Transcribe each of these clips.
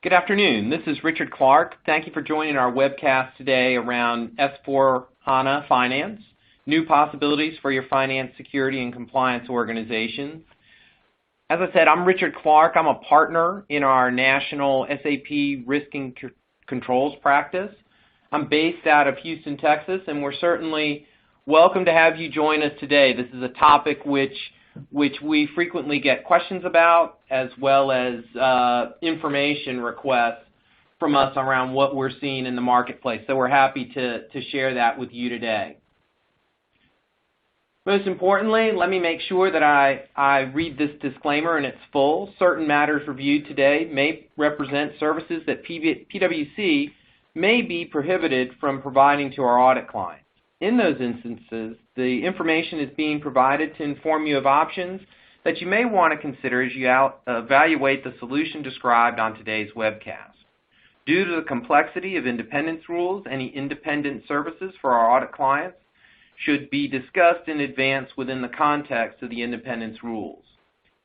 Good afternoon. This is Richard Clark. Thank you for joining our webcast today around S4 Hana Finance, new possibilities for your finance, security, and compliance organizations. As I said, I'm Richard Clark. I'm a partner in our national SAP Risk and Controls practice. I'm based out of Houston, Texas, and we're certainly welcome to have you join us today. This is a topic which we frequently get questions about, as well as information requests from us around what we're seeing in the marketplace. So we're happy to share that with you today. Most importantly, let me make sure that I read this disclaimer in its full. Certain matters reviewed today may represent services that PwC may be prohibited from providing to our audit clients. In those instances, the information is being provided to inform you of options that you may want to consider as you evaluate the solution described on today's webcast. Due to the complexity of independence rules, any independent services for our audit clients should be discussed in advance within the context of the independence rules.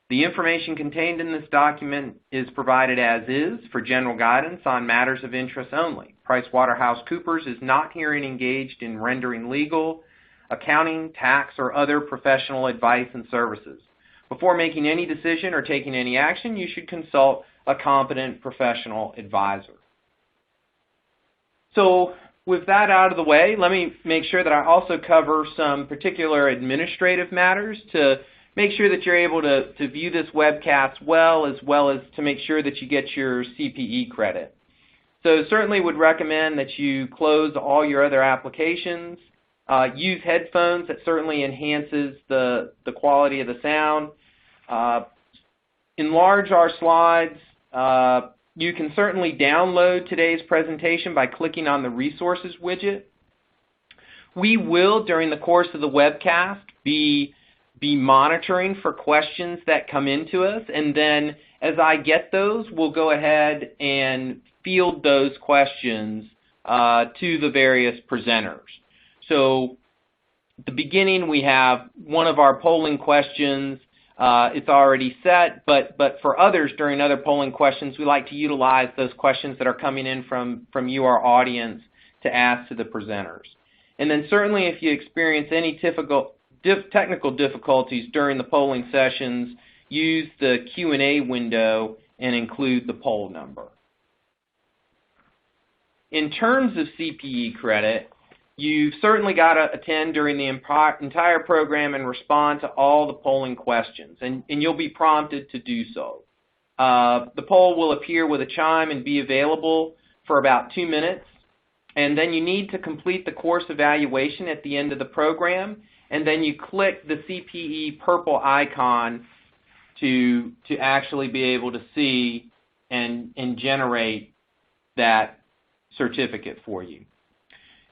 The information contained in this document is provided as is for general guidance on matters of interest only. PricewaterhouseCoopers is not herein engaged in rendering legal, accounting, tax, or other professional advice and services. Before making any decision or taking any action, you should consult a competent professional advisor. So with that out of the way, let me make sure that I also cover some particular administrative matters to make sure that you're able to view this webcast well as to make sure that you get your CPE credit. So certainly would recommend that you close all your other applications. Use headphones. That certainly enhances the quality of the sound. Enlarge our slides. You can certainly download today's presentation by clicking on the Resources widget. We will, during the course of the webcast, be monitoring for questions that come into us, and then as I get those, we'll go ahead and field those questions to the various presenters. So at the beginning, we have one of our polling questions. It's already set, but for others during other polling questions, we like to utilize those questions that are coming in from you, our audience, to ask to the presenters. And then certainly if you experience any technical difficulties during the polling sessions, use the Q&A window and include the poll number. In terms of CPE credit, you've certainly got to attend during the entire program and respond to all the polling questions, and you'll be prompted to do so. The poll will appear with a chime and be available for about 2 minutes, and then you need to complete the course evaluation at the end of the program, and then you click the CPE purple icon to actually be able to see and generate that certificate for you.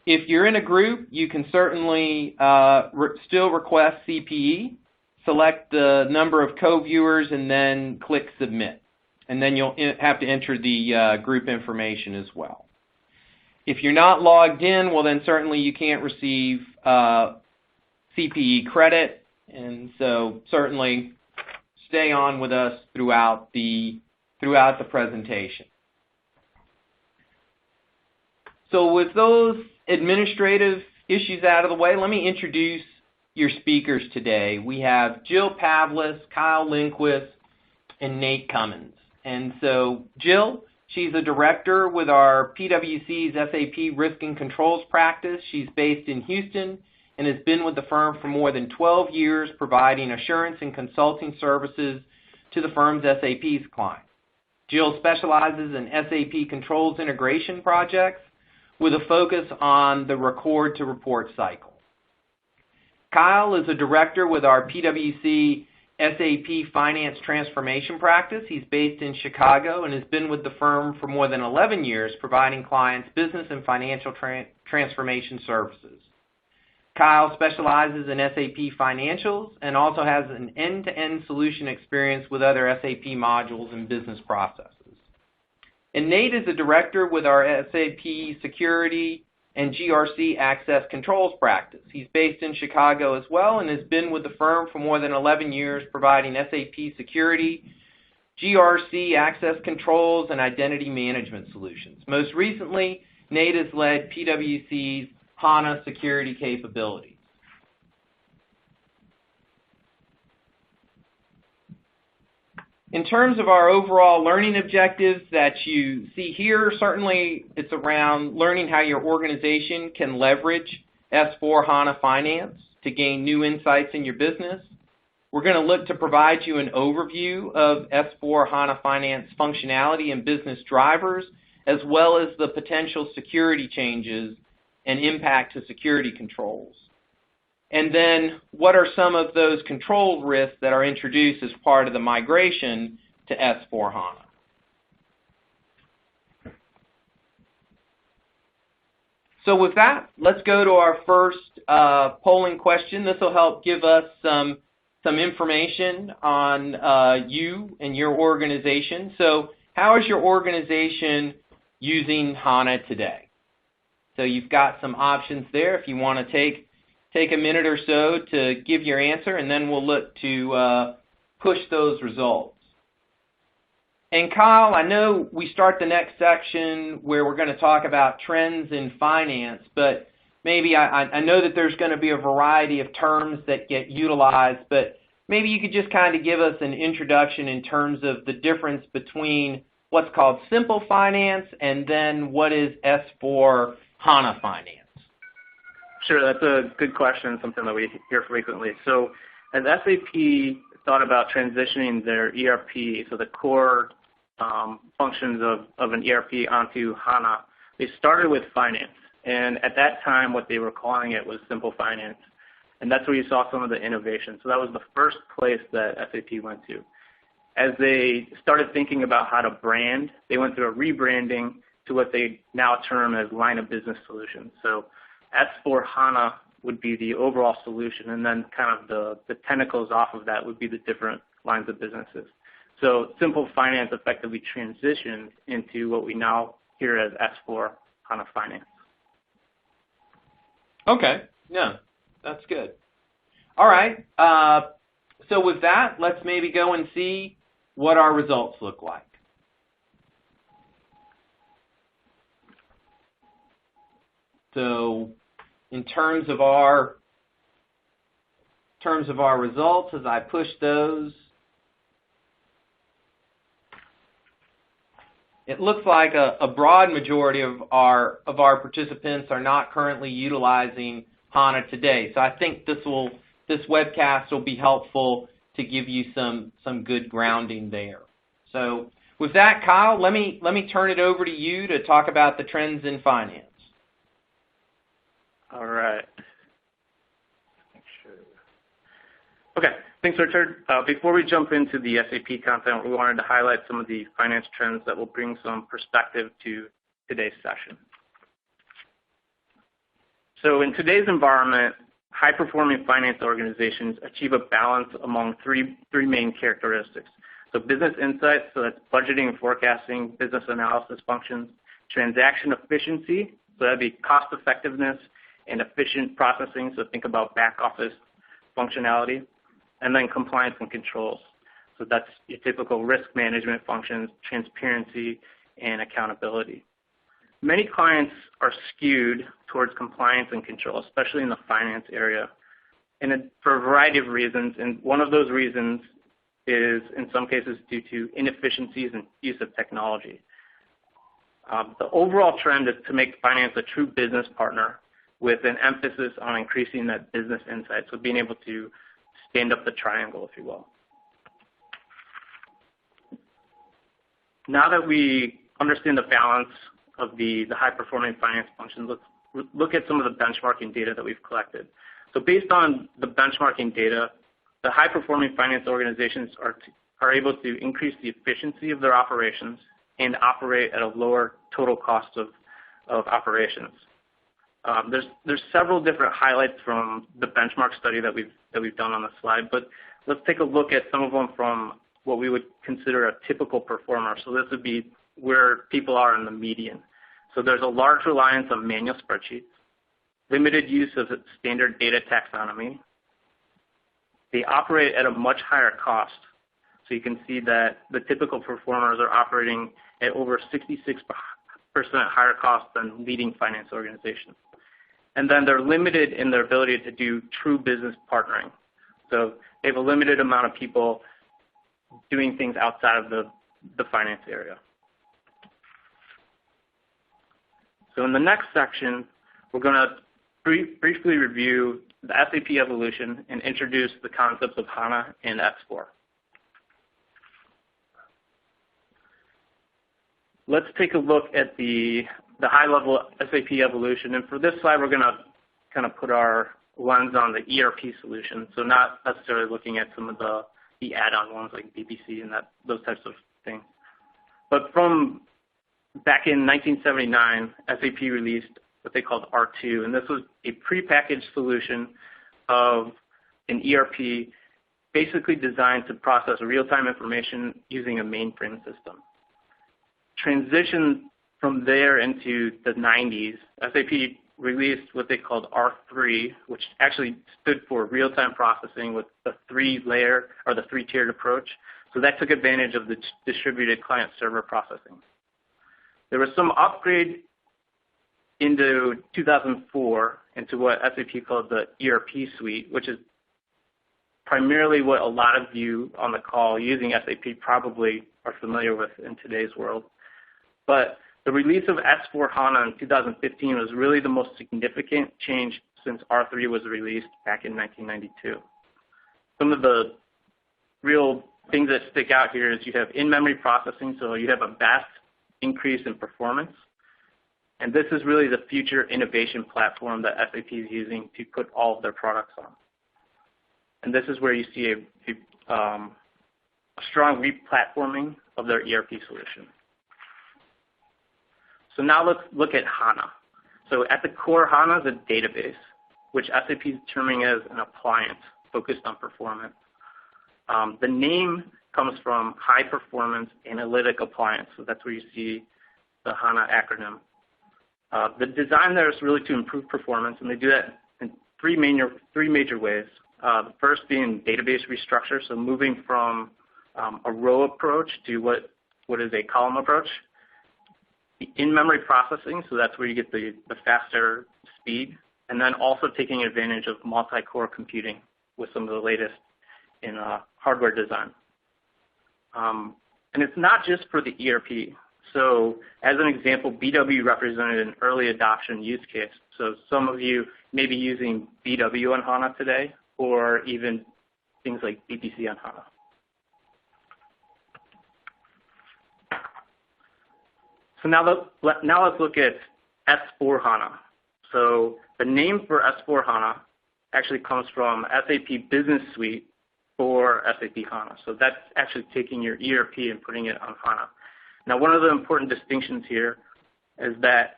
If you're in a group, you can certainly still request CPE. Select the number of co-viewers and then click Submit. And then you'll have to enter the group information as well. If you're not logged in, well then certainly you can't receive CPE credit, and so certainly stay on with us throughout the presentation. So with those administrative issues out of the way, let me introduce your speakers today. We have Jill Pavlus, Kyle Lindquist, and Nate Cummins. And so Jill, she's a director with our PwC's SAP Risk and Controls practice. She's based in Houston and has been with the firm for more than 12 years, providing assurance and consulting services to the firm's SAP's clients. Jill specializes in SAP controls integration projects with a focus on the record to report cycle. Kyle is a director with our PwC SAP Finance Transformation practice. He's based in Chicago and has been with the firm for more than 11 years, providing clients business and financial transformation services. Kyle specializes in SAP financials and also has an end-to-end solution experience with other SAP modules and business processes. And Nate is a director with our SAP Security and GRC Access Controls practice. He's based in Chicago as well and has been with the firm for more than 11 years, providing SAP security, GRC access controls, and identity management solutions. Most recently, Nate has led PwC's HANA security capabilities. In terms of our overall learning objectives that you see here, certainly it's around learning how your organization can leverage S4 HANA Finance to gain new insights in your business. We're going to look to provide you an overview of S4 HANA Finance functionality and business drivers, as well as the potential security changes and impact to security controls. And then what are some of those control risks that are introduced as part of the migration to S4 HANA? So with that, let's go to our first polling question. This will help give us some information on you and your organization. So how is your organization using HANA today? So you've got some options there if you want to take a minute or so to give your answer, and then we'll look to push those results. And Kyle, I know we start the next section where we're going to talk about trends in finance, but maybe I know that there's going to be a variety of terms that get utilized, but maybe you could just kind of give us an introduction in terms of the difference between what's called simple finance and then what is S4 HANA Finance. Sure, that's a good question, something that we hear frequently. So as SAP thought about transitioning their ERP, so the core functions of an ERP onto HANA, they started with finance. And at that time, what they were calling it was simple finance. And that's where you saw some of the innovation. So that was the first place that SAP went to. As they started thinking about how to brand, they went through a rebranding to what they now term as line of business solutions. So S4 HANA would be the overall solution, and then kind of the tentacles off of that would be the different lines of businesses. So simple finance effectively transitioned into what we now hear as S4 HANA Finance. Okay, yeah, that's good. All right, so with that, let's maybe go and see what our results look like. So in terms of our results, as I push those, it looks like a broad majority of our participants are not currently utilizing HANA today. So I think this webcast will be helpful to give you some good grounding there. So with that, Kyle, let me turn it over to you to talk about the trends in finance. All right. Okay, thanks, Richard. Before we jump into the SAP content, we wanted to highlight some of the finance trends that will bring some perspective to today's session. So in today's environment, high-performing finance organizations achieve a balance among three main characteristics. So business insights, so that's budgeting and forecasting, business analysis functions, transaction efficiency, so that'd be cost effectiveness and efficient processing, so think about back office functionality, and then compliance and controls. So that's your typical risk management functions, transparency, and accountability. Many clients are skewed towards compliance and control, especially in the finance area, and for a variety of reasons. And one of those reasons is, in some cases, due to inefficiencies in use of technology. The overall trend is to make finance a true business partner with an emphasis on increasing that business insight, so being able to stand up the triangle, if you will. Now that we understand the balance of the high-performing finance functions, let's look at some of the benchmarking data that we've collected. So based on the benchmarking data, the high-performing finance organizations are able to increase the efficiency of their operations and operate at a lower total cost of operations. There's several different highlights from the benchmark study that we've done on the slide, but let's take a look at some of them from what we would consider a typical performer. So this would be where people are in the median. So there's a large reliance on manual spreadsheets, limited use of standard data taxonomy. They operate at a much higher cost. So you can see that the typical performers are operating at over 66% higher cost than leading finance organizations. And then they're limited in their ability to do true business partnering. So they have a limited amount of people doing things outside of the finance area. So in the next section, we're going to briefly review the SAP Evolution and introduce the concepts of HANA and S4. Let's take a look at the high-level SAP Evolution. And for this slide, we're going to kind of put our lens on the ERP solution, so not necessarily looking at some of the add-on ones like BBC and those types of things. But from back in 1979, SAP released what they called R2, and this was a prepackaged solution of an ERP basically designed to process real-time information using a mainframe system. Transition from there into the 90s, SAP released what they called R3, which actually stood for real-time processing with the three-layer or the three-tiered approach. So that took advantage of the distributed client-server processing. There was some upgrade into 2004 into what SAP called the ERP suite, which is primarily what a lot of you on the call using SAP probably are familiar with in today's world. But the release of S4 Hana in 2015 was really the most significant change since R3 was released back in 1992. Some of the real things that stick out here is you have in-memory processing, so you have a vast increase in performance. And this is really the future innovation platform that SAP is using to put all of their products on. And this is where you see a strong re-platforming of their ERP solution. So now let's look at HANA. So at the core, HANA is a database, which SAP is terming as an appliance focused on performance. The name comes from High Performance Analytic Appliance, so that's where you see the HANA acronym. The design there is really to improve performance, and they do that in three major ways. The first being database restructure, so moving from a row approach to what is a column approach. The in-memory processing, so that's where you get the faster speed, and then also taking advantage of multi-core computing with some of the latest in hardware design. And it's not just for the ERP. So as an example, BW represented an early adoption use case. So some of you may be using BW on HANA today, or even things like BPC on HANA. So now let's look at S4 HANA. So the name for S4 HANA actually comes from SAP Business Suite for SAP HANA. So that's actually taking your ERP and putting it on HANA. Now, one of the important distinctions here is that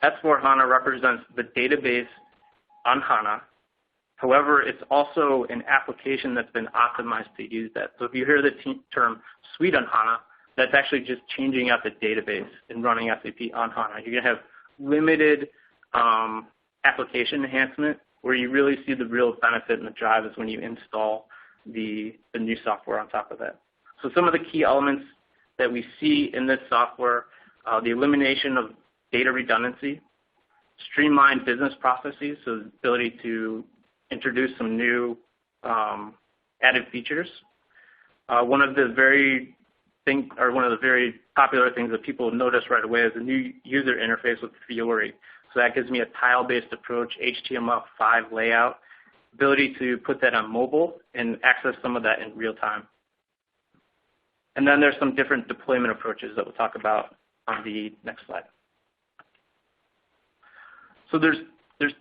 S4 HANA represents the database on HANA. However, it's also an application that's been optimized to use that. So if you hear the term suite on HANA, that's actually just changing out the database and running SAP on HANA. You're going to have limited application enhancement. Where you really see the real benefit and the drive is when you install the new software on top of that. So some of the key elements that we see in this software, the elimination of data redundancy, streamlined business processes, so the ability to introduce some new added features. One of the very popular things that people notice right away is a new user interface with Fiori. So that gives me a tile-based approach, HTML5 layout, ability to put that on mobile and access some of that in real time. And then there's some different deployment approaches that we'll talk about on the next slide. So there's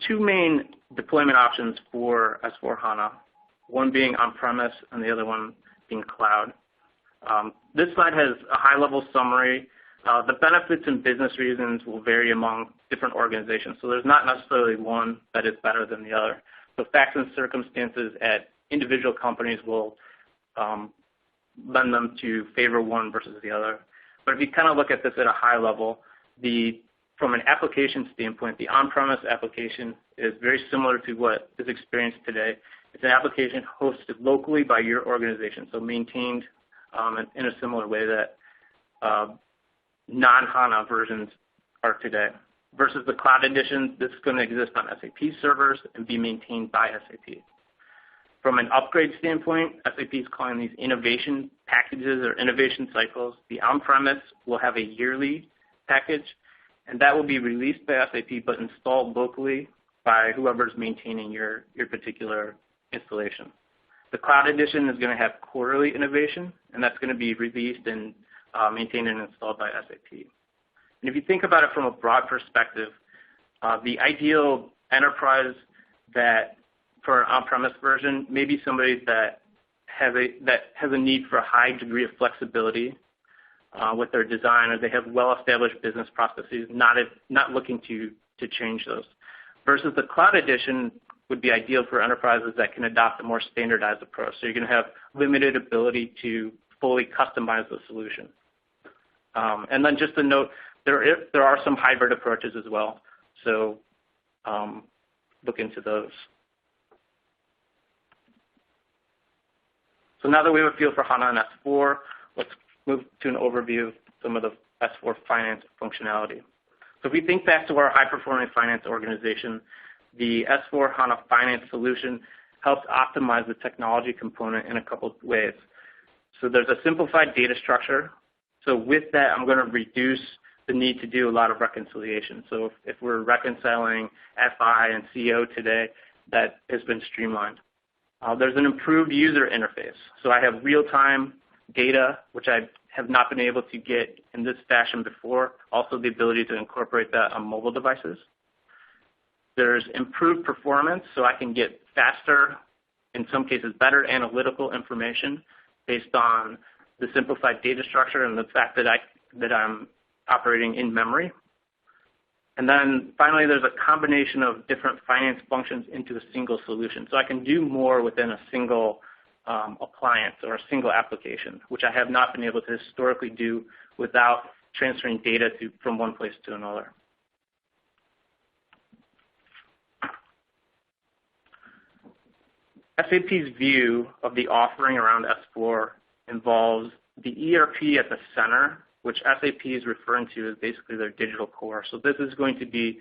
two main deployment options for S4 HANA, one being on-premise and the other one being cloud. This slide has a high-level summary. The benefits and business reasons will vary among different organizations, so there's not necessarily one that is better than the other. So facts and circumstances at individual companies will lend them to favor one versus the other. But if you kind of look at this at a high level, from an application standpoint, the on-premise application is very similar to what is experienced today. It's an application hosted locally by your organization, so maintained in a similar way that non-HANA versions are today. Versus the cloud edition, this is going to exist on SAP servers and be maintained by SAP. From an upgrade standpoint, SAP is calling these innovation packages or innovation cycles. The on-premise will have a yearly package, and that will be released by SAP but installed locally by whoever's maintaining your particular installation. The cloud edition is going to have quarterly innovation, and that's going to be released and maintained and installed by SAP. And if you think about it from a broad perspective, the ideal enterprise that for an on-premise version may be somebody that has a need for a high degree of flexibility with their design, or they have well-established business processes, not looking to change those. Versus the cloud edition would be ideal for enterprises that can adopt a more standardized approach. So you're going to have limited ability to fully customize the solution. And then just a note, there are some hybrid approaches as well, so look into those. So now that we have a feel for HANA and S4, let's move to an overview of some of the S4 finance functionality. So if we think back to our high-performing finance organization, the S4 HANA finance solution helps optimize the technology component in a couple of ways. So there's a simplified data structure. So with that, I'm going to reduce the need to do a lot of reconciliation. So if we're reconciling FI and CO today, that has been streamlined. There's an improved user interface. So I have real-time data, which I have not been able to get in this fashion before. Also the ability to incorporate that on mobile devices. There's improved performance, so I can get faster, in some cases better analytical information based on the simplified data structure and the fact that I'm operating in memory. And then finally, there's a combination of different finance functions into a single solution. So I can do more within a single appliance or a single application, which I have not been able to historically do without transferring data from one place to another. SAP's view of the offering around S4 involves the ERP at the center, which SAP is referring to as basically their digital core. So this is going to be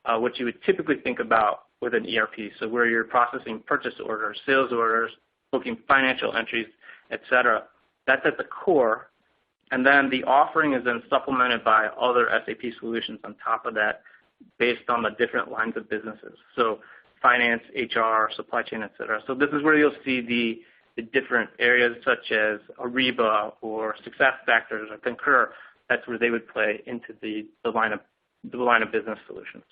what you would typically think about with an ERP, so where you're processing purchase orders, sales orders, booking financial entries, etc. That's at the core, and then the offering is then supplemented by other SAP solutions on top of that based on the different lines of businesses. So finance, HR, supply chain, etc. So this is where you'll see the different areas such as Ariba or SuccessFactors or Concur. That's where they would play into the line of business solutions.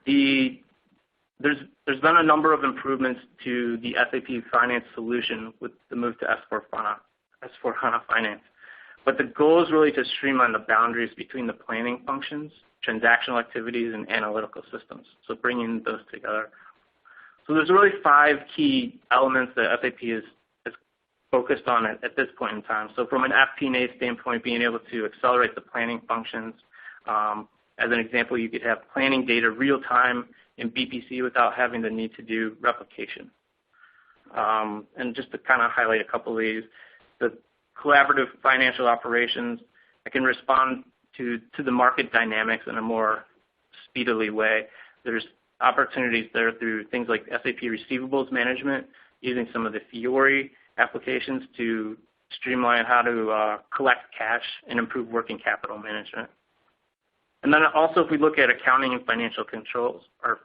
There's been a number of improvements to the SAP Finance solution with the move to S4 HANA Finance. But the goal is really to streamline the boundaries between the planning functions, transactional activities, and analytical systems. So bringing those together. So there's really 5 key elements that SAP is focused on at this point in time. So from an FP&A standpoint, being able to accelerate the planning functions. As an example, you could have planning data real time in BPC without having the need to do replication. And just to kind of highlight a couple of these, the collaborative financial operations, I can respond to the market dynamics in a more speedily way. There's opportunities there through things like SAP receivables management, using some of the Fiori applications to streamline how to collect cash and improve working capital management. And then also if we look at accounting and financial controls, or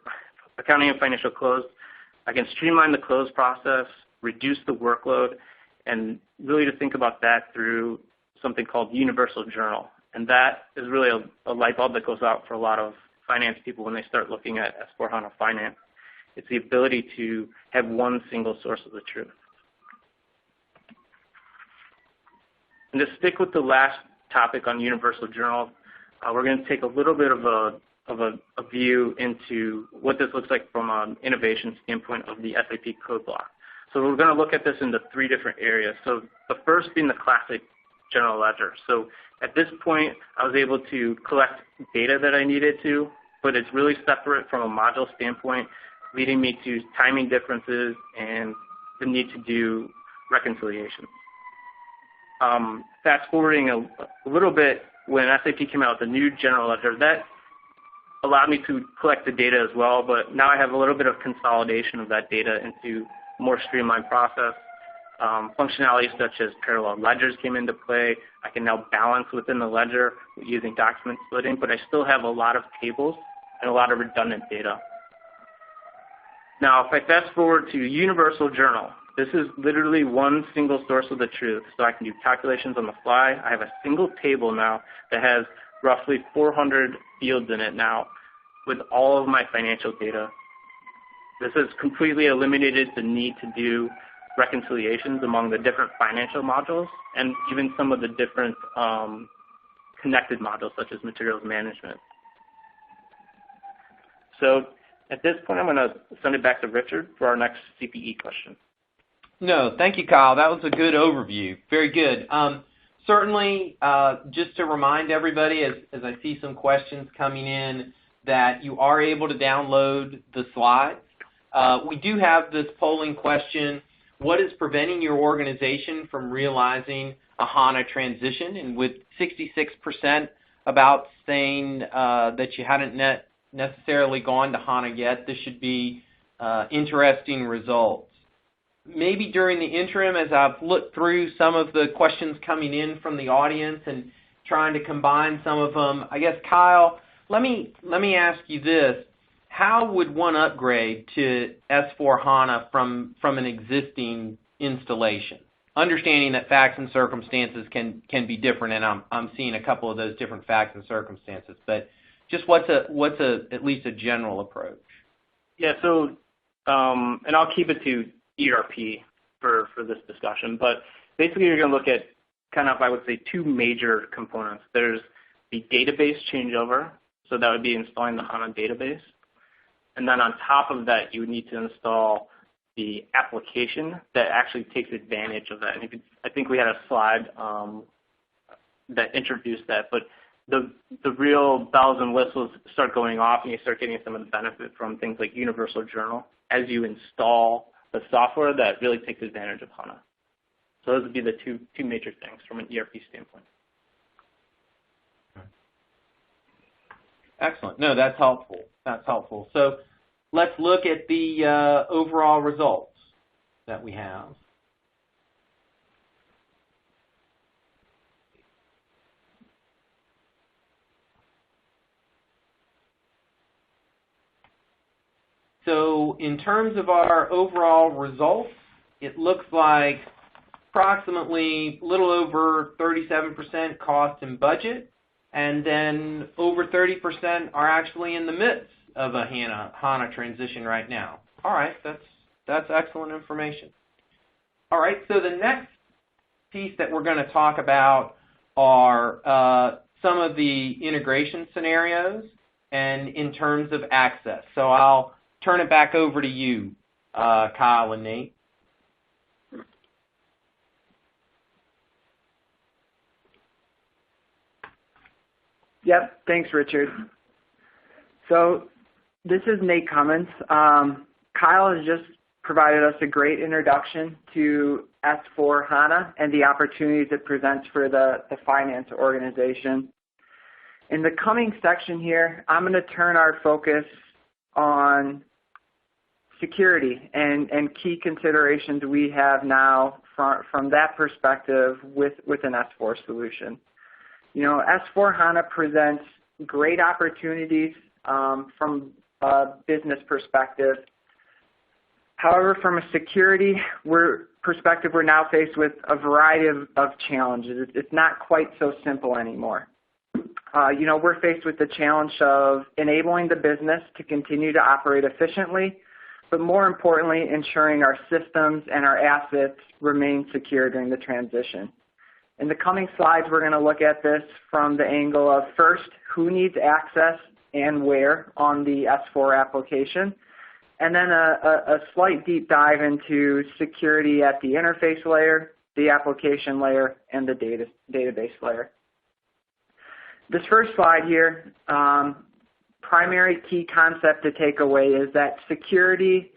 accounting and financial close, I can streamline the close process, reduce the workload, and really to think about that through something called Universal Journal. And that is really a light bulb that goes out for a lot of finance people when they start looking at S4 HANA Finance. It's the ability to have one single source of the truth. And to stick with the last topic on Universal Journal, we're going to take a little bit of a view into what this looks like from an innovation standpoint of the SAP code block. So we're going to look at this into 3 different areas. So the first being the classic general ledger. So at this point, I was able to collect data that I needed to, but it's really separate from a module standpoint leading me to timing differences and the need to do reconciliation. Fast forwarding a little bit, when SAP came out with the new general ledger, that allowed me to collect the data as well, but now I have a little bit of consolidation of that data into a more streamlined process. Functionalities such as parallel ledgers came into play. I can now balance within the ledger using document splitting, but I still have a lot of tables and a lot of redundant data. Now, if I fast forward to Universal Journal, this is literally one single source of the truth. So I can do calculations on the fly. I have a single table now that has roughly 400 fields in it now with all of my financial data. This has completely eliminated the need to do reconciliations among the different financial modules and even some of the different connected modules such as materials management. So at this point, I'm going to send it back to Richard for our next CPE question. No, thank you, Kyle. That was a good overview. Very good. Certainly, just to remind everybody, as I see some questions coming in, that you are able to download the slides. We do have this polling question: what is preventing your organization from realizing a HANA transition? And with 66% about saying that you hadn't necessarily gone to HANA yet, this should be interesting results. Maybe during the interim, as I've looked through some of the questions coming in from the audience and trying to combine some of them, I guess, Kyle, let me ask you this. How would one upgrade to S4 HANA from an existing installation? Understanding that facts and circumstances can be different, and I'm seeing a couple of those different facts and circumstances, but just what's at least a general approach? Yeah, so, and I'll keep it to ERP for this discussion, but basically you're going to look at kind of, I would say, two major components. There's the database changeover, so that would be installing the HANA database. And then on top of that, you would need to install the application that actually takes advantage of that. And I think we had a slide that introduced that, but the real bells and whistles start going off and you start getting some of the benefit from things like Universal Journal as you install the software that really takes advantage of HANA. So those would be the two major things from an ERP standpoint. Excellent. No, that's helpful. That's helpful. So let's look at the overall results that we have. So in terms of our overall results, it looks like approximately a little over 37% cost and budget, and then over 30% are actually in the midst of a HANA transition right now. All right, that's excellent information. All right, so the next piece that we're going to talk about are some of the integration scenarios and in terms of access. So I'll turn it back over to you, Kyle and Nate. Yep, thanks, Richard. So this is Nate Cummins. Kyle has just provided us a great introduction to S4 HANA and the opportunities it presents for the finance organization. In the coming section here, I'm going to turn our focus on security and key considerations we have now from that perspective with an S4 solution. You know, S4 HANA presents great opportunities from a business perspective. However, from a security perspective, we're now faced with a variety of challenges. It's not quite so simple anymore. You know, we're faced with the challenge of enabling the business to continue to operate efficiently, but more importantly, ensuring our systems and our assets remain secure during the transition. In the coming slides, we're going to look at this from the angle of, first, who needs access and where on the S4 application, and then a slight deep dive into security at the interface layer, the application layer, and the database layer. This first slide here primary key concept to take away is that security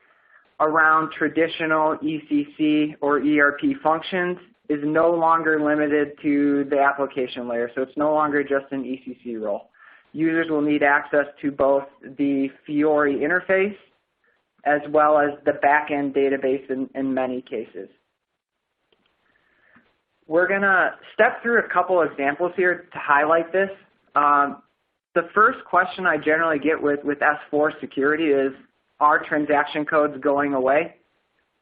around traditional ECC or ERP functions is no longer limited to the application layer. So it's no longer just an ECC role. Users will need access to both the Fiori interface as well as the back-end database in many cases. We're going to step through a couple examples here to highlight this. The first question I generally get with S4 security is, are transaction codes going away?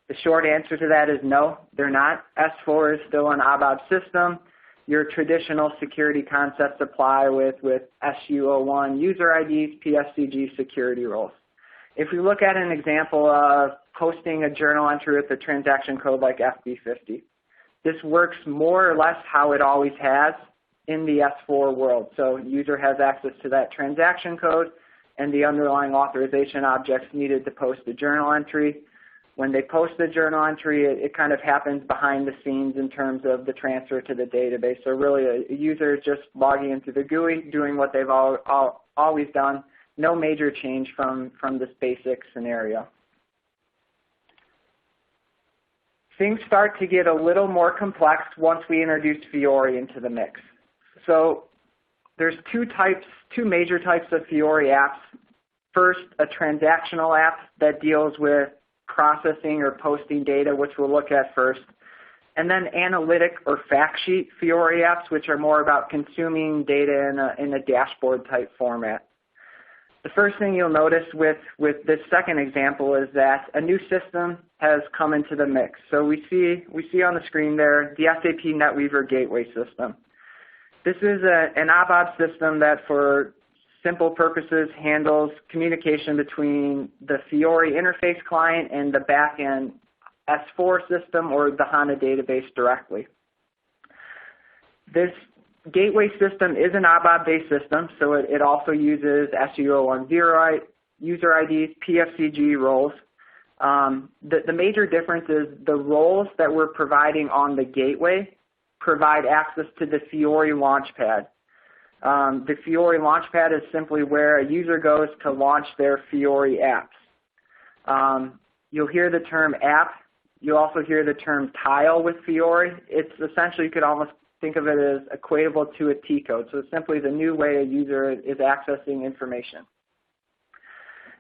The short answer to that is no, they're not. S4 is still an ABAP system. Your traditional security concepts apply with SU01 user IDs, PSCG security roles. If we look at an example of posting a journal entry with a transaction code like FB50, this works more or less how it always has in the S4 world. So user has access to that transaction code and the underlying authorization objects needed to post the journal entry. When they post the journal entry, it kind of happens behind the scenes in terms of the transfer to the database. So really a user is just logging into the GUI, doing what they've always done. No major change from this basic scenario. Things start to get a little more complex once we introduce Fiori into the mix. So there's two major types of Fiori apps. First, a transactional app that deals with processing or posting data, which we'll look at first. And then analytic or fact sheet Fiori apps, which are more about consuming data in a dashboard type format. The first thing you'll notice with this second example is that a new system has come into the mix. So we see on the screen there the SAP Netweaver gateway system. This is an ABAP system that for simple purposes handles communication between the Fiori interface client and the backend S4 system or the HANA database directly. This gateway system is an ABAP-based system, so it also uses SU01 user IDs, PFCG roles. The major difference is the roles that we're providing on the gateway provide access to the Fiori Launchpad. The Fiori Launchpad is simply where a user goes to launch their Fiori apps. You'll hear the term app. You'll also hear the term tile with Fiori. It's essentially, you could almost think of it as equatable to a T-code. So it's simply the new way a user is accessing information.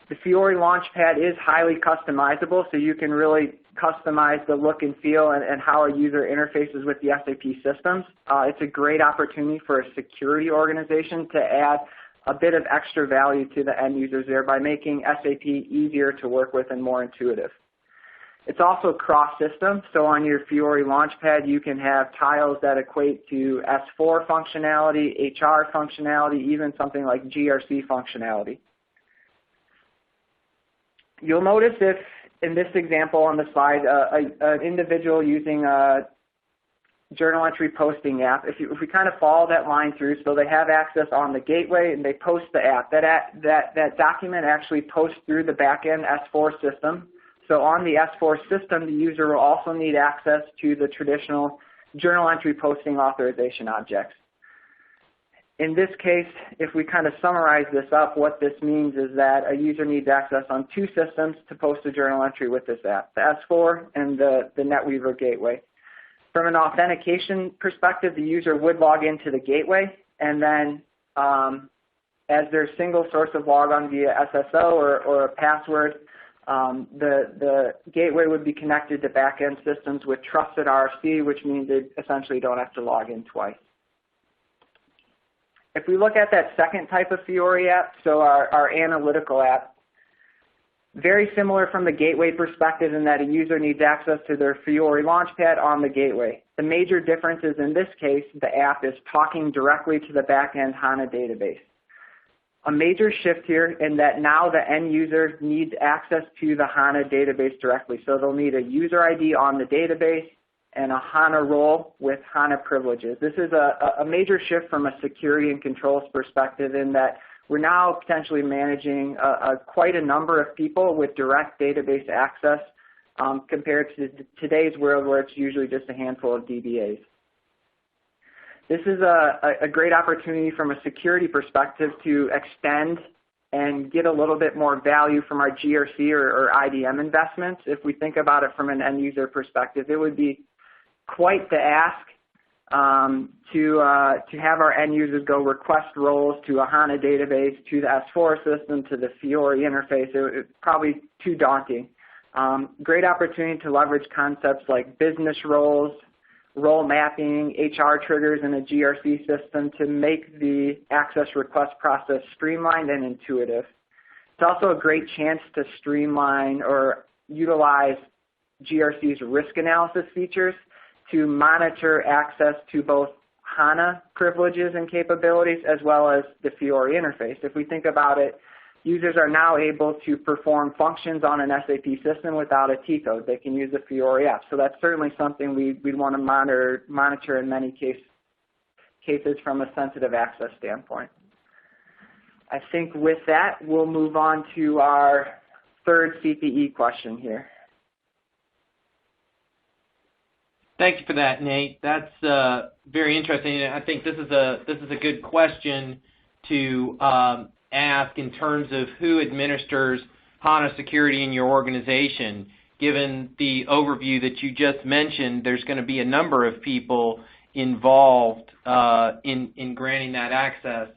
The Fiori Launchpad is highly customizable, so you can really customize the look and feel and how a user interfaces with the SAP systems. It's a great opportunity for a security organization to add a bit of extra value to the end users there by making SAP easier to work with and more intuitive. It's also cross-system, so on your Fiori Launchpad you can have tiles that equate to S4 functionality, HR functionality, even something like GRC functionality. You'll notice if, in this example on the slide, an individual using a journal entry posting app, if we kind of follow that line through, so they have access on the gateway and they post the app, that document actually posts through the backend S4 system. So on the S4 system, the user will also need access to the traditional journal entry posting authorization objects. In this case, if we kind of summarize this up, what this means is that a user needs access on two systems to post a journal entry with this app, the S4 and the Netweaver gateway. From an authentication perspective, the user would log into the gateway, and then as their single source of logon via SSO or a password, the gateway would be connected to back-end systems with trusted RFC, which means they essentially don't have to log in twice. If we look at that second type of Fiori app, so our analytical app, very similar from the gateway perspective in that a user needs access to their Fiori Launchpad on the gateway. The major difference is in this case, the app is talking directly to the back-end HANA database. A major shift here in that now the end user needs access to the HANA database directly. So they'll need a user ID on the database and a HANA role with HANA privileges. This is a major shift from a security and controls perspective in that we're now potentially managing quite a number of people with direct database access compared to today's world where it's usually just a handful of DBAs. This is a great opportunity from a security perspective to extend and get a little bit more value from our GRC or IDM investments. If we think about it from an end user perspective, it would be quite the ask to have our end users go request roles to a HANA database, to the S4 system, to the Fiori interface. It's probably too daunting. Great opportunity to leverage concepts like business roles, role mapping, HR triggers in a GRC system to make the access request process streamlined and intuitive. It's also a great chance to streamline or utilize GRC's risk analysis features to monitor access to both HANA privileges and capabilities as well as the Fiori interface. If we think about it, users are now able to perform functions on an SAP system without a T-code. They can use the Fiori app. So that's certainly something we'd want to monitor in many cases from a sensitive access standpoint. I think with that, we'll move on to our third CPE question here. Thank you for that, Nate. That's very interesting. I think this is a good question to ask in terms of who administers HANA security in your organization. Given the overview that you just mentioned, there's going to be a number of people involved in granting that access.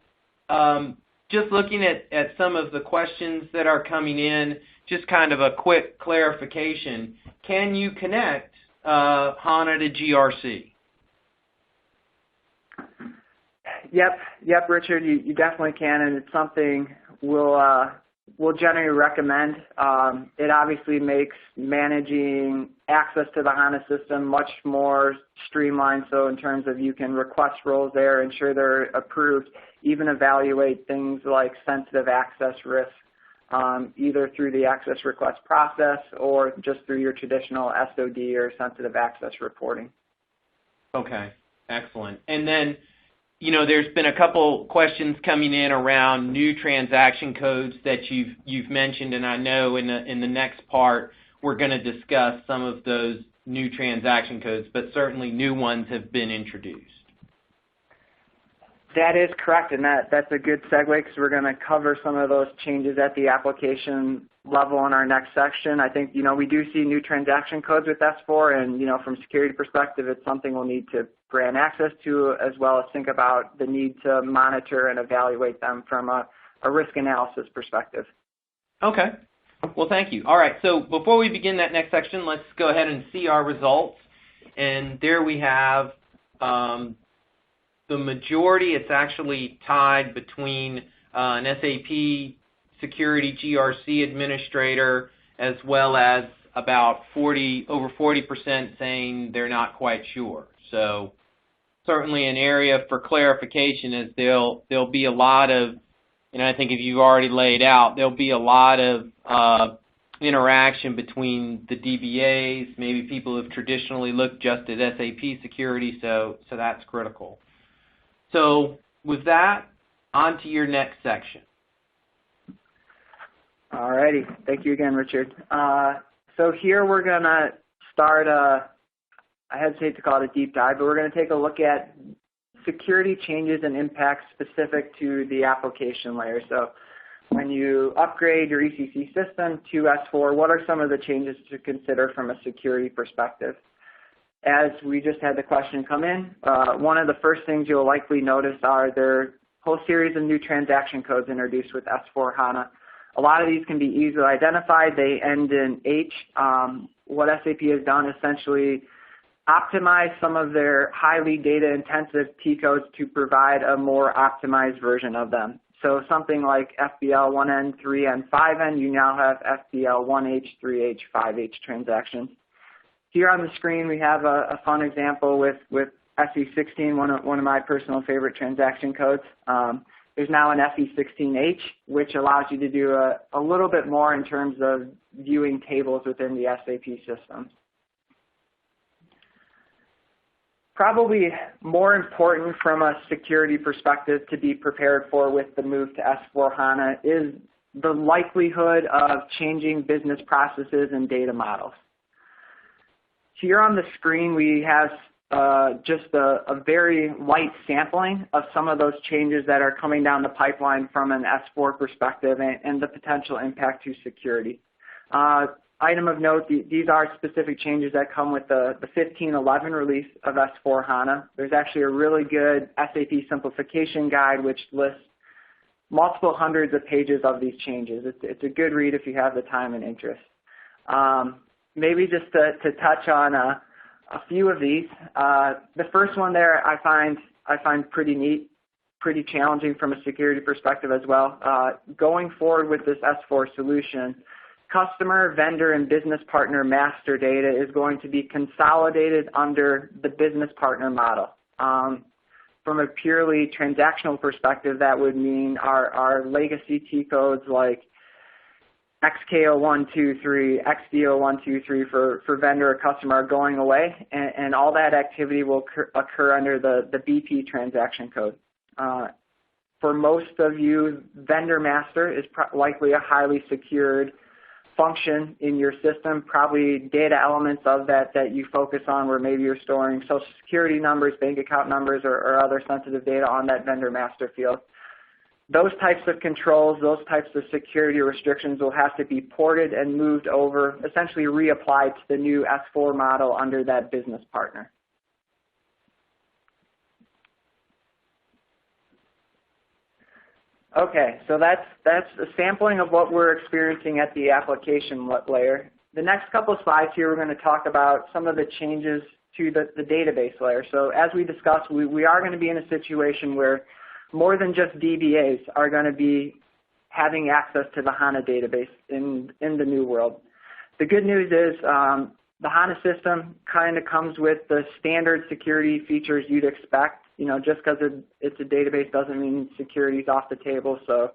Just looking at some of the questions that are coming in, just kind of a quick clarification. Can you connect HANA to GRC? Yep, Richard, you definitely can, and it's something we'll generally recommend. It obviously makes managing access to the HANA system much more streamlined, so in terms of you can request roles there, ensure they're approved, even evaluate things like sensitive access risk, either through the access request process or just through your traditional SOD or sensitive access reporting. Okay, excellent. And then, there's been a couple questions coming in around new transaction codes that you've mentioned, and I know in the next part we're going to discuss some of those new transaction codes, but certainly new ones have been introduced. That is correct, and that's a good segue because we're going to cover some of those changes at the application level in our next section. I think, we do see new transaction codes with S4, and, from a security perspective, it's something we'll need to grant access to, as well as think about the need to monitor and evaluate them from a risk analysis perspective. Okay. Well, thank you. All right, so before we begin that next section, let's go ahead and see our results. And there we have the majority. It's actually tied between an SAP Security GRC administrator as well as about over 40% saying they're not quite sure. So certainly an area for clarification is there'll be a lot of, and I think if you've already laid out, there'll be a lot of interaction between the DBAs, maybe people who've traditionally looked just at SAP security, so that's critical. So with that, on to your next section. All righty. Thank you again, Richard. So here we're going to start I hesitate to call it a deep dive, but we're going to take a look at security changes and impacts specific to the application layer. So when you upgrade your ECC system to S4, what are some of the changes to consider from a security perspective? As we just had the question come in, one of the first things you'll likely notice are there are a whole series of new transaction codes introduced with S4 HANA. A lot of these can be easily identified. They end in H. What SAP has done is essentially optimize some of their highly data-intensive T codes to provide a more optimized version of them. So something like FBL 1N, 3N, 5N, you now have FBL 1H, 3H, 5H transactions. Here on the screen we have a fun example with FE16, one of my personal favorite transaction codes. There's now an FE16H, which allows you to do a little bit more in terms of viewing tables within the SAP system. Probably more important from a security perspective to be prepared for with the move to S4 HANA is the likelihood of changing business processes and data models. Here on the screen we have just a very light sampling of some of those changes that are coming down the pipeline from an S4 perspective and the potential impact to security. Item of note, these are specific changes that come with the 15.11 release of S4 Hana. There's actually a really good SAP simplification guide which lists multiple hundreds of pages of these changes. It's a good read if you have the time and interest. Maybe just to touch on a few of these. The first one there I find pretty neat, pretty challenging from a security perspective as well. Going forward with this S4 solution, customer, vendor, and business partner master data is going to be consolidated under the business partner model. From a purely transactional perspective, that would mean our legacy T codes like XK0123, XD0123 for vendor or customer are going away, and all that activity will occur under the BP transaction code. For most of you, vendor master is likely a highly secured function in your system, probably data elements of that you focus on where maybe you're storing social security numbers, bank account numbers, or other sensitive data on that vendor master field. Those types of controls, those types of security restrictions will have to be ported and moved over, essentially reapplied to the new S4 model under that business partner. Okay, so that's a sampling of what we're experiencing at the application layer. The next couple of slides here, we're going to talk about some of the changes to the database layer. So as we discussed, we are going to be in a situation where more than just DBAs are going to be having access to the HANA database in the new world. The good news is the HANA system kind of comes with the standard security features you'd expect. You know, just because it's a database doesn't mean security's off the table. So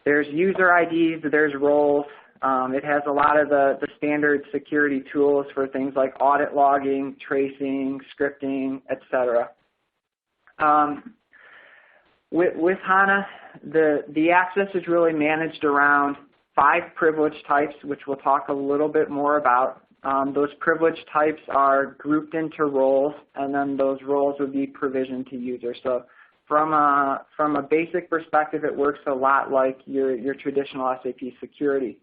there's user IDs, there's roles. It has a lot of the standard security tools for things like audit logging, tracing, scripting, etc. With HANA, the access is really managed around 5 privilege types, which we'll talk a little bit more about. Those privilege types are grouped into roles, and then those roles would be provisioned to users. So from a basic perspective, it works a lot like your traditional SAP security.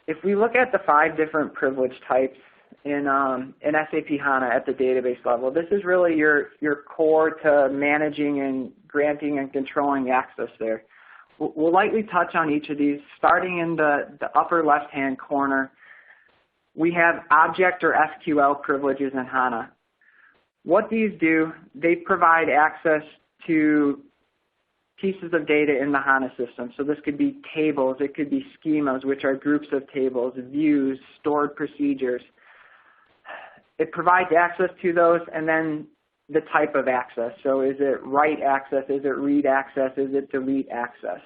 If we look at the 5 different privilege types in SAP HANA at the database level, this is really your core to managing and granting and controlling access there. We'll lightly touch on each of these. Starting in the upper left-hand corner, we have object or SQL privileges in HANA. What these do, they provide access to pieces of data in the HANA system. So this could be tables, it could be schemas, which are groups of tables, views, stored procedures. It provides access to those, and then the type of access. So is it write access, is it read access, is it delete access?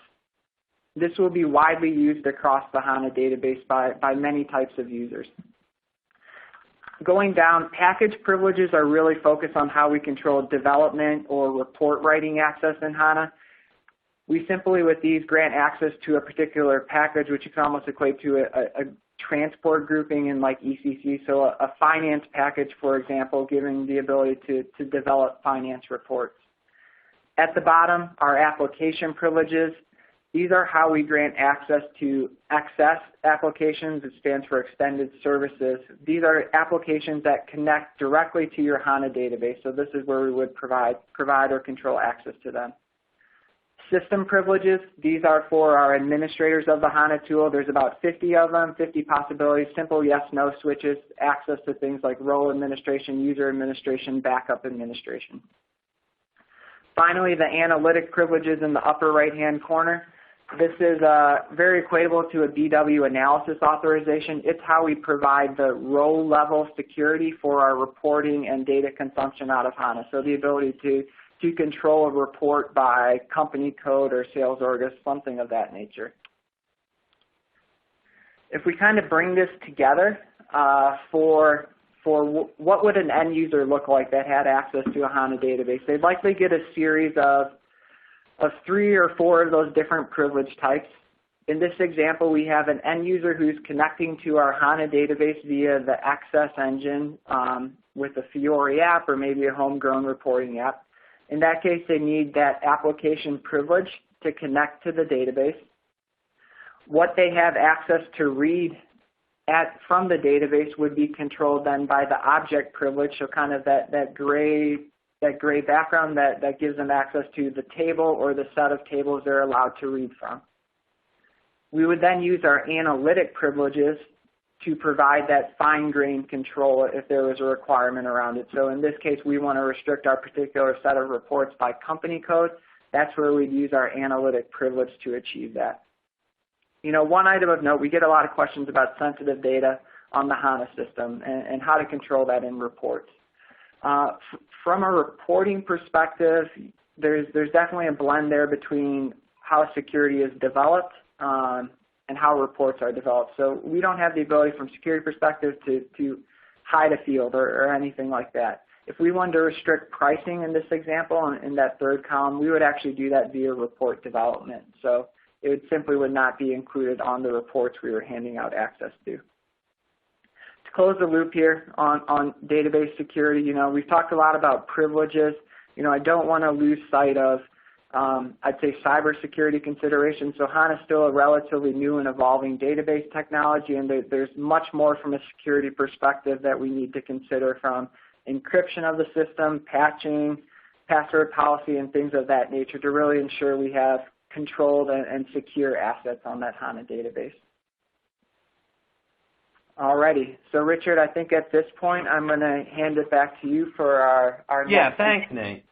This will be widely used across the HANA database by many types of users. Going down, package privileges are really focused on how we control development or report writing access in HANA. We simply, with these, grant access to a particular package, which you can almost equate to a transport grouping in like ECC. So a finance package, for example, giving the ability to develop finance reports. At the bottom are application privileges. These are how we grant access to XS applications. It stands for Extended Services. These are applications that connect directly to your HANA database. So this is where we would provide or control access to them. System privileges, these are for our administrators of the HANA tool. There's about 50 of them, 50 possibilities, simple yes-no switches, access to things like role administration, user administration, backup administration. Finally, the analytic privileges in the upper right-hand corner. This is very equatable to a BW analysis authorization. It's how we provide the role-level security for our reporting and data consumption out of HANA. So the ability to control a report by company code or sales org, something of that nature. If we kind of bring this together for what would an end user look like that had access to a HANA database, they'd likely get a series of 3 or 4 of those different privilege types. In this example, we have an end user who's connecting to our HANA database via the Access engine with a Fiori app or maybe a homegrown reporting app. In that case, they need that application privilege to connect to the database. What they have access to read from the database would be controlled then by the object privilege, so kind of that gray background that gives them access to the table or the set of tables they're allowed to read from. We would then use our analytic privileges to provide that fine-grained control if there was a requirement around it. So in this case, we want to restrict our particular set of reports by company code. That's where we'd use our analytic privilege to achieve that. You know, one item of note, we get a lot of questions about sensitive data on the HANA system and how to control that in reports. From a reporting perspective, there's definitely a blend there between how security is developed and how reports are developed. So we don't have the ability from a security perspective to hide a field or anything like that. If we wanted to restrict pricing in this example, in that third column, we would actually do that via report development. So it simply would not be included on the reports we were handing out access to. To close the loop here on database security, you know, we've talked a lot about privileges. You know, I don't want to lose sight of I'd say cybersecurity considerations. So HANA is still a relatively new and evolving database technology, and there's much more from a security perspective that we need to consider, from encryption of the system, patching, password policy, and things of that nature to really ensure we have controlled and secure assets on that HANA database. Alrighty, so Richard, I think at this point I'm going to hand it back to you for our next. Thanks, Nate.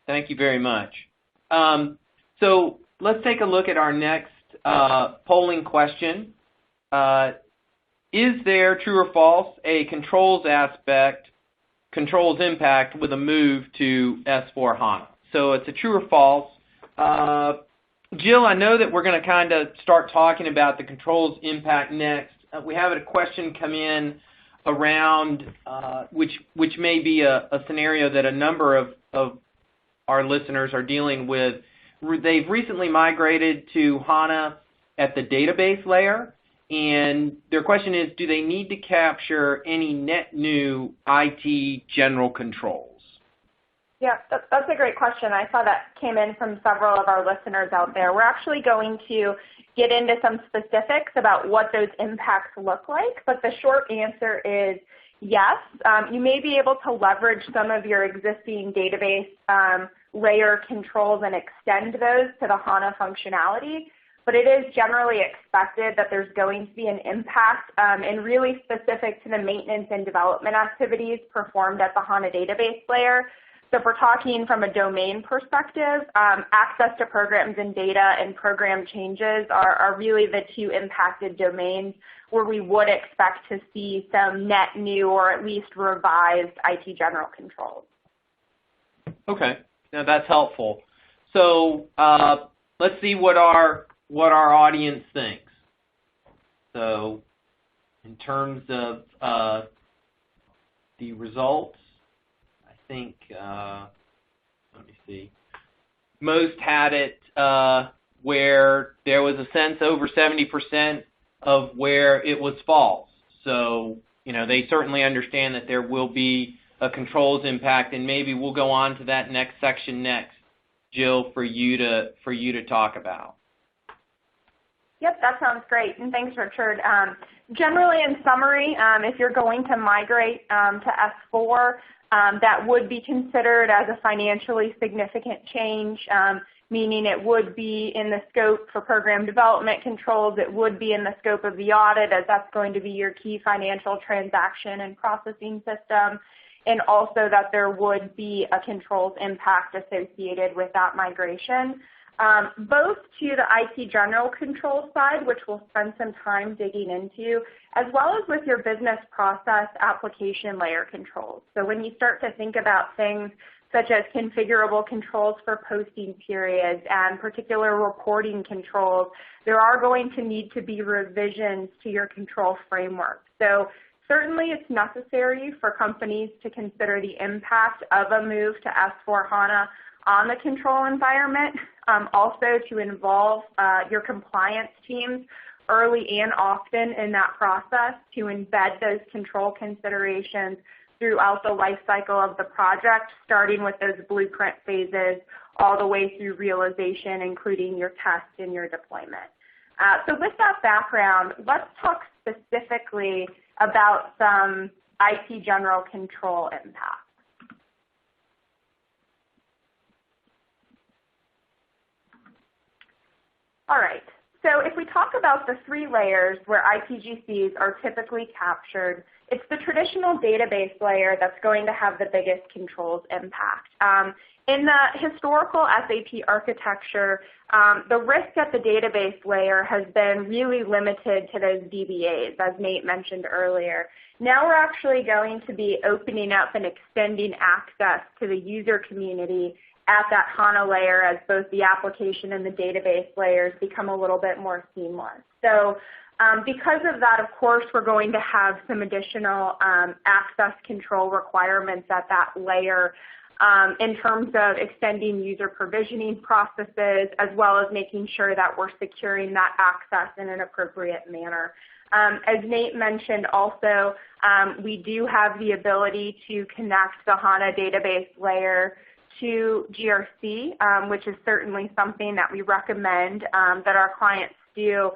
Thank you very much. So let's take a look at our next polling question. Is there, true or false, a controls impact with a move to S4 Hana? So it's a true or false. Jill, I know that we're going to kind of start talking about the controls impact next. We have a question come in around which may be a scenario that a number of our listeners are dealing with. They've recently migrated to HANA at the database layer, and their question is, do they need to capture any net new IT general controls? Yeah, that's a great question. I saw that came in from several of our listeners out there. We're actually going to get into some specifics about what those impacts look like, but the short answer is yes. You may be able to leverage some of your existing database layer controls and extend those to the HANA functionality, but it is generally expected that there's going to be an impact and really specific to the maintenance and development activities performed at the HANA database layer. So if we're talking from a domain perspective, access to programs and data and program changes are really the two impacted domains where we would expect to see some net new or at least revised IT general controls. Okay, now that's helpful. So let's see what our audience thinks. So in terms of the results, I think, let me see, most had it where there was a sense over 70% of where it was false. So, you know, they certainly understand that there will be a controls impact, and maybe we'll go on to that next section next, Jill, for you to talk about. Yep, that sounds great, and thanks, Richard. Generally, in summary, if you're going to migrate to S4, that would be considered as a financially significant change, meaning it would be in the scope for program development controls. It would be in the scope of the audit, as that's going to be your key financial transaction and processing system, and also that there would be a controls impact associated with that migration. Both to the IT general control side, which we'll spend some time digging into, as well as with your business process application layer controls. So when you start to think about things such as configurable controls for posting periods and particular reporting controls, there are going to need to be revisions to your control framework. So certainly it's necessary for companies to consider the impact of a move to S4 HANA on the control environment, also to involve your compliance teams early and often in that process to embed those control considerations throughout the life cycle of the project, starting with those blueprint phases all the way through realization, including your test and your deployment. So with that background, let's talk specifically about some IT general control impacts. All right, so if we talk about the 3 layers where ITGCs are typically captured, it's the traditional database layer that's going to have the biggest controls impact. In the historical SAP architecture, the risk at the database layer has been really limited to those DBAs, as Nate mentioned earlier. Now we're actually going to be opening up and extending access to the user community at that HANA layer as both the application and the database layers become a little bit more seamless. So because of that, of course, we're going to have some additional access control requirements at that layer in terms of extending user provisioning processes, as well as making sure that we're securing that access in an appropriate manner. As Nate mentioned also, we do have the ability to connect the HANA database layer to GRC, which is certainly something that we recommend that our clients do,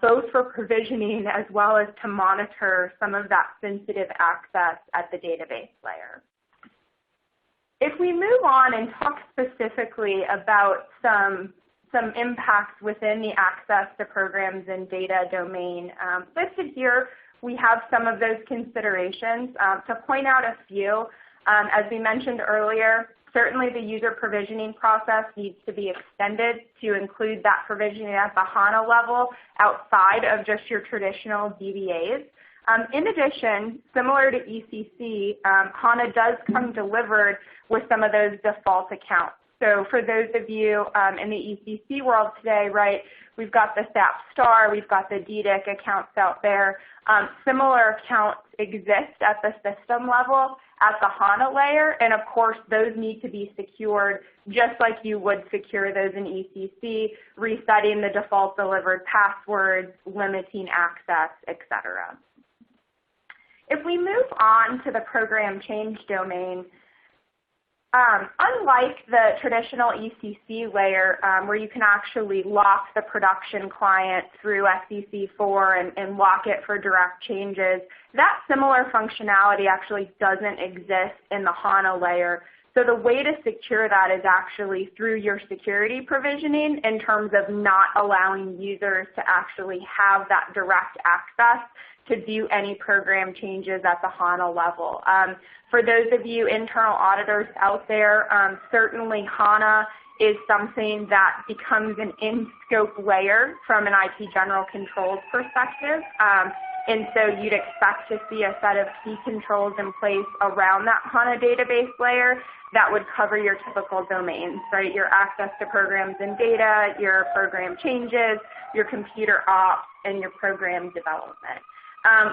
both for provisioning as well as to monitor some of that sensitive access at the database layer. If we move on and talk specifically about some impacts within the access to programs and data domain, listed here we have some of those considerations. To point out a few, as we mentioned earlier, certainly the user provisioning process needs to be extended to include that provisioning at the HANA level outside of just your traditional DBAs. In addition, similar to ECC, HANA does come delivered with some of those default accounts. So for those of you in the ECC world today, right, we've got the SAP Star, we've got the DDIC accounts out there. Similar accounts exist at the system level at the HANA layer, and of course those need to be secured just like you would secure those in ECC, resetting the default delivered passwords, limiting access, etc. If we move on to the program change domain, unlike the traditional ECC layer where you can actually lock the production client through SEC4 and lock it for direct changes, that similar functionality actually doesn't exist in the HANA layer. So the way to secure that is actually through your security provisioning in terms of not allowing users to actually have that direct access to do any program changes at the HANA level. For those of you internal auditors out there, certainly HANA is something that becomes an in-scope layer from an IT general controls perspective. And so you'd expect to see a set of key controls in place around that HANA database layer that would cover your typical domains, right? Your access to programs and data, your program changes, your computer ops, and your program development.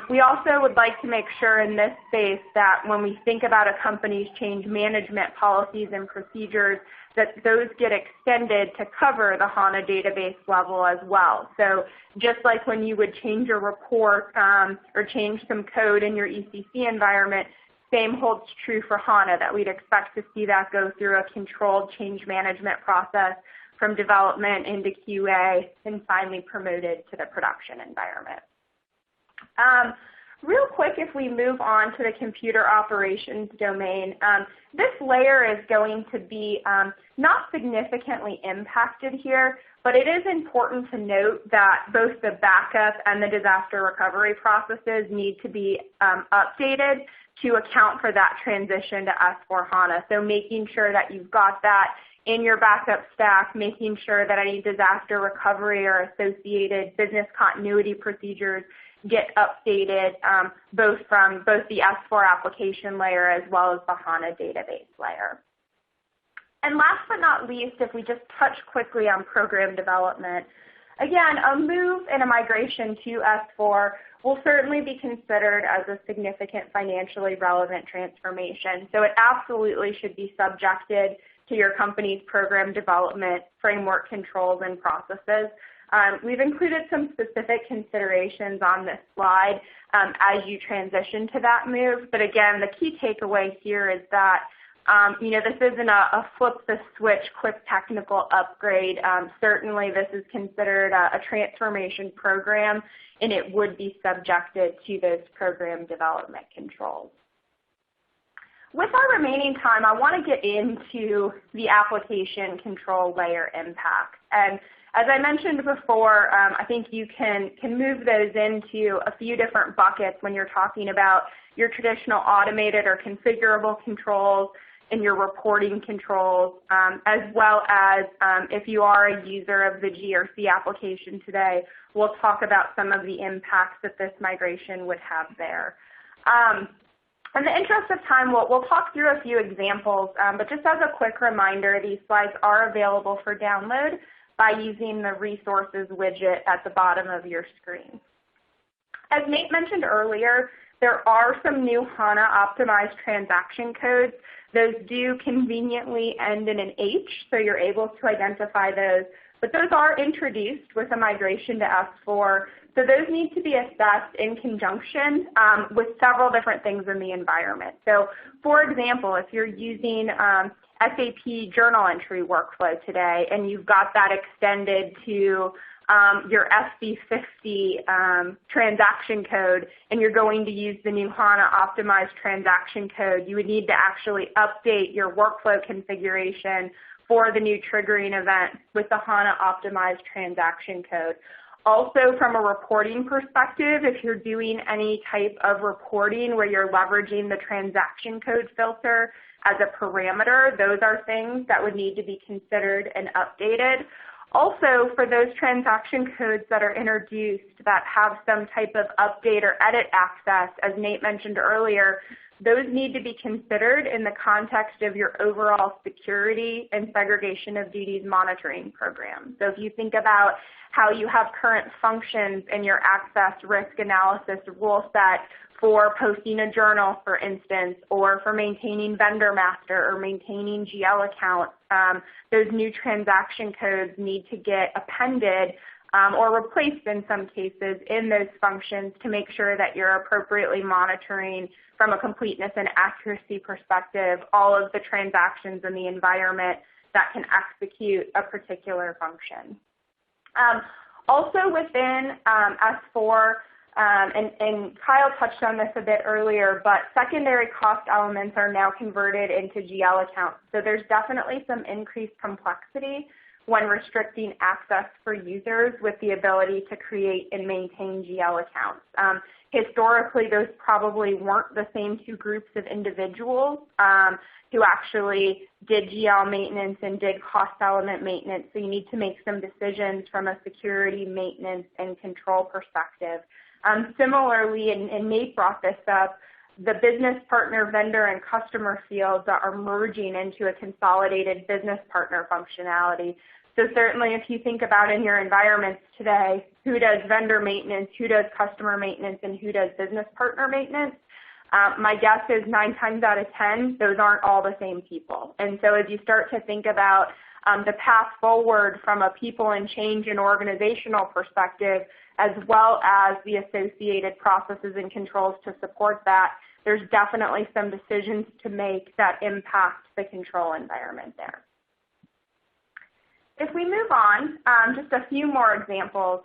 We also would like to make sure in this space that when we think about a company's change management policies and procedures, that those get extended to cover the HANA database level as well. So just like when you would change a report or change some code in your ECC environment, same holds true for HANA, that we'd expect to see that go through a controlled change management process from development into QA and finally promoted to the production environment. Real quick, if we move on to the computer operations domain, this layer is going to be not significantly impacted here, but it is important to note that both the backup and the disaster recovery processes need to be updated to account for that transition to S4 HANA. So making sure that you've got that in your backup stack, making sure that any disaster recovery or associated business continuity procedures get updated both from the S4 application layer as well as the HANA database layer. And last but not least, if we just touch quickly on program development, again, a move and a migration to S4 will certainly be considered as a significant financially relevant transformation. So it absolutely should be subjected to your company's program development framework controls and processes. We've included some specific considerations on this slide as you transition to that move. But again, the key takeaway here is that this isn't a flip the switch quick technical upgrade. Certainly this is considered a transformation program, and it would be subjected to those program development controls. With our remaining time, I want to get into the application control layer impact. And as I mentioned before, I think you can move those into a few different buckets when you're talking about your traditional automated or configurable controls and your reporting controls, as well as if you are a user of the GRC application today, we'll talk about some of the impacts that this migration would have there. In the interest of time, we'll talk through a few examples, but just as a quick reminder, these slides are available for download by using the resources widget at the bottom of your screen. As Nate mentioned earlier, there are some new HANA optimized transaction codes. Those do conveniently end in an H, so you're able to identify those. But those are introduced with a migration to S4, so those need to be assessed in conjunction with several different things in the environment. So for example, if you're using SAP journal entry workflow today and you've got that extended to your SB50 transaction code and you're going to use the new HANA optimized transaction code, you would need to actually update your workflow configuration for the new triggering event with the HANA optimized transaction code. Also, from a reporting perspective, if you're doing any type of reporting where you're leveraging the transaction code filter as a parameter, those are things that would need to be considered and updated. Also, for those transaction codes that are introduced that have some type of update or edit access, as Nate mentioned earlier, those need to be considered in the context of your overall security and segregation of duties monitoring program. So if you think about how you have current functions in your access risk analysis rule set for posting a journal, for instance, or for maintaining vendor master or maintaining GL accounts, those new transaction codes need to get appended or replaced in some cases in those functions to make sure that you're appropriately monitoring from a completeness and accuracy perspective all of the transactions in the environment that can execute a particular function. Also within S4, and Kyle touched on this a bit earlier, but secondary cost elements are now converted into GL accounts. So there's definitely some increased complexity when restricting access for users with the ability to create and maintain GL accounts. Historically, those probably weren't the same two groups of individuals who actually did GL maintenance and did cost element maintenance. So you need to make some decisions from a security, maintenance, and control perspective. Similarly, and Nate brought this up, the business partner, vendor, and customer fields are merging into a consolidated business partner functionality. So certainly if you think about in your environments today, who does vendor maintenance, who does customer maintenance, and who does business partner maintenance, my guess is 9 times out of 10, those aren't all the same people. And so as you start to think about the path forward from a people and change and organizational perspective, as well as the associated processes and controls to support that, there's definitely some decisions to make that impact the control environment there. If we move on, just a few more examples.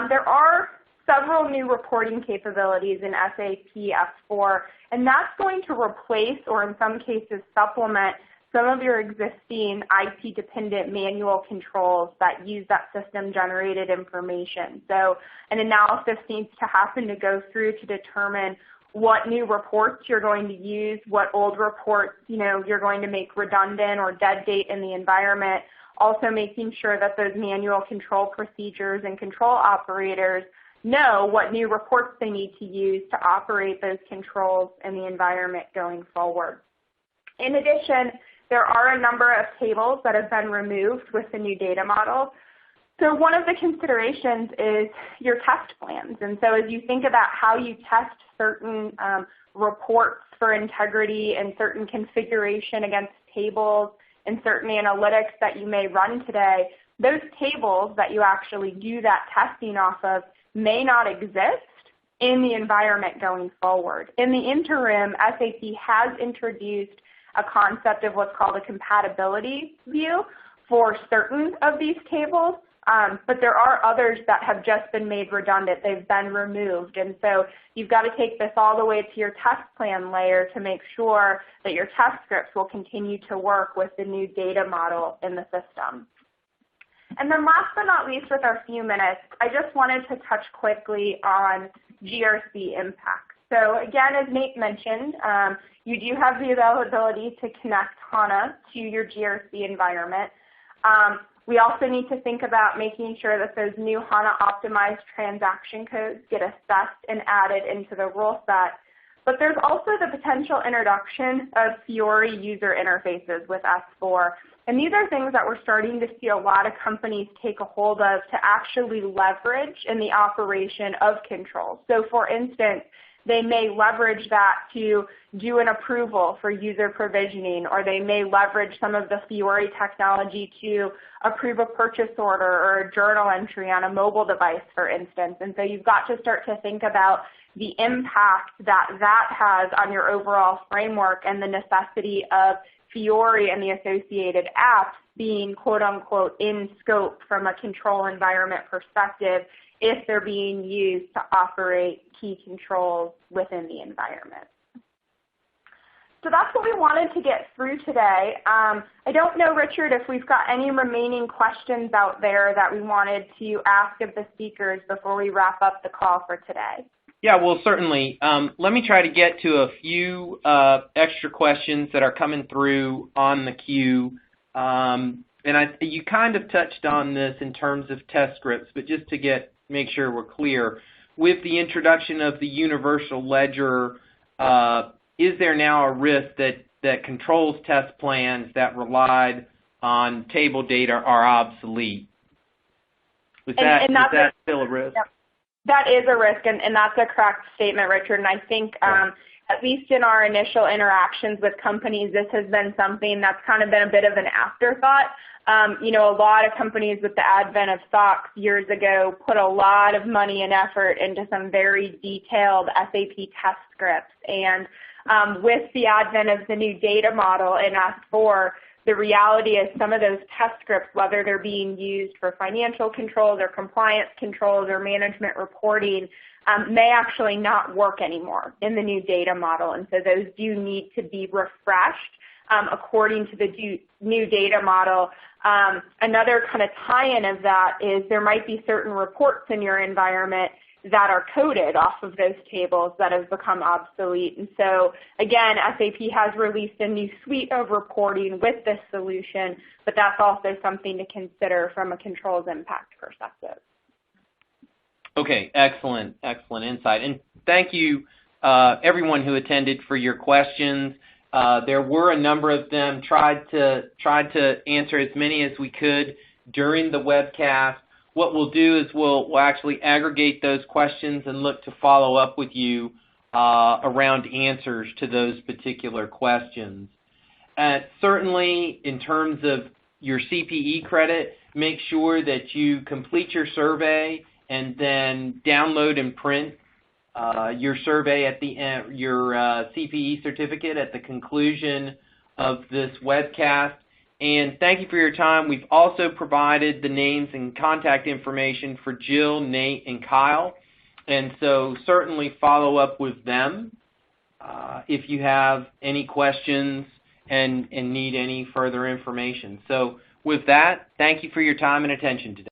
There are several new reporting capabilities in SAP S4, and that's going to replace or in some cases supplement some of your existing IT-dependent manual controls that use that system-generated information. So an analysis needs to happen to go through to determine what new reports you're going to use, what old reports you're going to make redundant or dead date in the environment, also making sure that those manual control procedures and control operators know what new reports they need to use to operate those controls in the environment going forward. In addition, there are a number of tables that have been removed with the new data model. So one of the considerations is your test plans. And so as you think about how you test certain reports for integrity and certain configuration against tables in certain analytics that you may run today, those tables that you actually do that testing off of may not exist in the environment going forward. In the interim, SAP has introduced a concept of what's called a compatibility view for certain of these tables, but there are others that have just been made redundant. They've been removed. And so you've got to take this all the way to your test plan layer to make sure that your test scripts will continue to work with the new data model in the system. And then last but not least, with our few minutes, I just wanted to touch quickly on GRC impact. So again, as Nate mentioned, you do have the availability to connect HANA to your GRC environment. We also need to think about making sure that those new HANA optimized transaction codes get assessed and added into the rule set. But there's also the potential introduction of Fiori user interfaces with S4. And these are things that we're starting to see a lot of companies take a hold of to actually leverage in the operation of controls. So for instance, they may leverage that to do an approval for user provisioning, or they may leverage some of the Fiori technology to approve a purchase order or a journal entry on a mobile device, for instance. And so you've got to start to think about the impact that that has on your overall framework and the necessity of Fiori and the associated apps being quote-unquote in scope from a control environment perspective if they're being used to operate key controls within the environment. So that's what we wanted to get through today. I don't know, Richard, if we've got any remaining questions out there that we wanted to ask of the speakers before we wrap up the call for today. Yeah, well, certainly. Let me try to get to a few extra questions that are coming through on the queue. You kind of touched on this in terms of test scripts, but just to make sure we're clear, with the introduction of the universal ledger, is there now a risk that controls test plans that relied on table data are obsolete? Is that still a risk? Yep. That is a risk, and that's a correct statement, Richard. And I think at least in our initial interactions with companies, this has been something that's kind of been a bit of an afterthought. A lot of companies with the advent of SOX years ago put a lot of money and effort into some very detailed SAP test scripts. And with the advent of the new data model in S4, the reality is some of those test scripts, whether they're being used for financial controls or compliance controls or management reporting, may actually not work anymore in the new data model. And so those do need to be refreshed according to the new data model. Another kind of tie-in of that is there might be certain reports in your environment that are coded off of those tables that have become obsolete. And so, again, SAP has released a new suite of reporting with this solution, but that's also something to consider from a controls impact perspective. Okay, excellent insight. And thank you, everyone who attended, for your questions. There were a number of them. Tried to answer as many as we could during the webcast. What we'll do is we'll actually aggregate those questions and look to follow up with you around answers to those particular questions. Certainly, in terms of your CPE credit, make sure that you complete your survey and then download and print your survey at the end, your CPE certificate at the conclusion of this webcast. And thank you for your time. We've also provided the names and contact information for Jill, Nate, and Kyle. And so certainly follow up with them if you have any questions and need any further information. So with that, thank you for your time and attention today.